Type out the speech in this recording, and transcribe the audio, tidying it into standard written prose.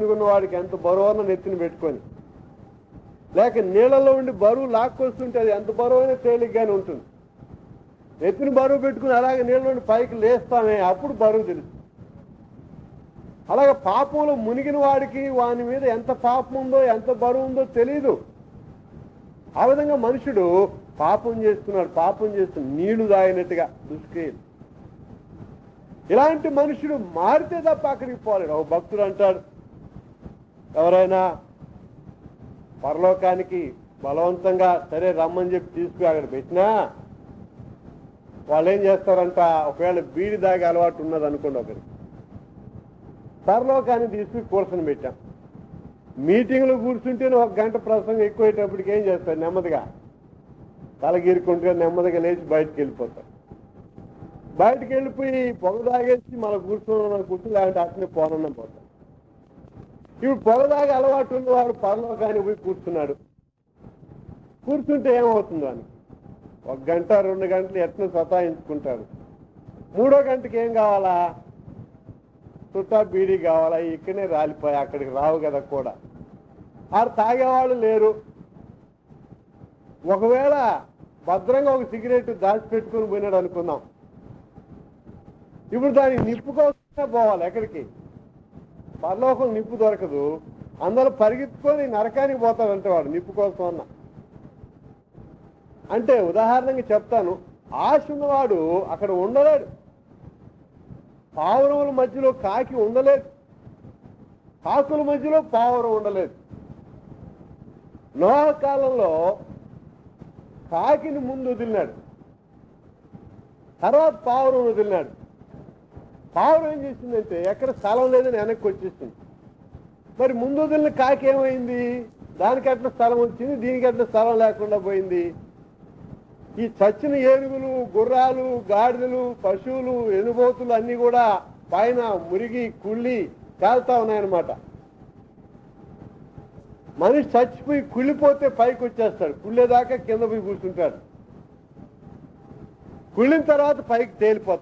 మునిగున్న వాడికి ఎంత బరువున్న నెత్తిని పెట్టుకొని, లేక నీళ్ళలో ఉండి బరువు లాక్కొస్తుంటే అది ఎంత బరువైనా తేలిగ్గానే ఉంటుంది. నెత్తిని బరువు పెట్టుకుని అలాగే నీళ్ళ నుండి పైకి లేస్తామే, అప్పుడు బరువు తెలుసు. అలాగే పాపంలో మునిగిన వాడికి వాని మీద ఎంత పాపం ఉందో ఎంత బరువు ఉందో తెలియదు. ఆ విధంగా మనుషుడు పాపం చేస్తూ నీళ్లు తాగినట్టుగా దుష్క్రియలు. ఇలాంటి మనుషుడు మారితే తప్ప అక్కడికి పోలేడు. ఒక భక్తుడు అంటాడు, ఎవరైనా పరలోకానికి బలవంతంగా సరే రమ్మని చెప్పి తీసుకుని అక్కడ పెట్టినా వాళ్ళు ఏం చేస్తారంట, ఒకవేళ బీడి దాగే అలవాటు ఉన్నది అనుకోండి, ఒకరికి పరలోకాన్ని తీసుకుని కూర్చొని పెట్టాం. మీటింగ్లో కూర్చుంటేనే 1 గంట ప్రసంగం ఎక్కువయ్యేటప్పటికి ఏం చేస్తారు, నెమ్మదిగా తలగీరుకుంటే నెమ్మదిగా లేచి బయటకు వెళ్ళిపోతారు. బయటకు వెళ్ళిపోయి పొగ తాగేసి మన కూర్చుని లేదంటే అట్నే పోనన్నా పోతాం. ఇప్పుడు పొగ తాగే అలవాటు ఉన్నవాడు పరలోకానికి పోయి కూర్చుంటే ఏమవుతుందో అని 1 గంట 2 గంటలు ఎట్లా సతాయించుకుంటారు. 3వ గంటకి ఏం కావాలా, చుట్టా బీడీ కావాలా, ఇక్కడనే రాలిపోయి అక్కడికి రావు కదా కూడా. ఆడ తాగేవాళ్ళు లేరు. ఒకవేళ భద్రంగా ఒక సిగరెట్ దాచిపెట్టుకుని పోయినాడు అనుకుందాం, ఇప్పుడు దానికి నిప్పు కోసమే పోవాలి. ఎక్కడికి, పరలోకం నిప్పు దొరకదు, అందరూ పరిగెత్తుకొని నరకానికి పోతాడంటే వాడు నిప్పు కోసం అన్న. అంటే ఉదాహరణకి చెప్తాను, ఆశ ఉన్నవాడు అక్కడ ఉండలేడు. పావురముల మధ్యలో కాకి ఉండలేదు, కాకుల మధ్యలో పావురం ఉండలేదు. నోహ కాలంలో కాకిని ముందు వదిలినాడు, తర్వాత పావురం వదిలినాడు. పావురం ఏం చేసిందంటే ఎక్కడ స్థలం లేదని వెనక్కి వచ్చేసింది. మరి ముందు వదిలిన కాకి ఏమైంది, దానికి ఎట్లా స్థలం వచ్చింది, దీనికి ఎట్లా స్థలం లేకుండా పోయింది. ఈ చచ్చిన ఏనుగులు, గుర్రాలు, గాడిదలు, పశువులు, ఎనుబోతులు అన్నీ కూడా పైన మురిగి కుళ్ళి కాలుతా ఉన్నాయన్నమాట. మనిషి చచ్చిపోయి కుళ్ళిపోతే పైకి వచ్చేస్తాడు, కుళ్ళేదాకా కింద పోయి కూర్చుంటాడు, కుళ్ళిన తర్వాత పైకి తేలిపోతాడు.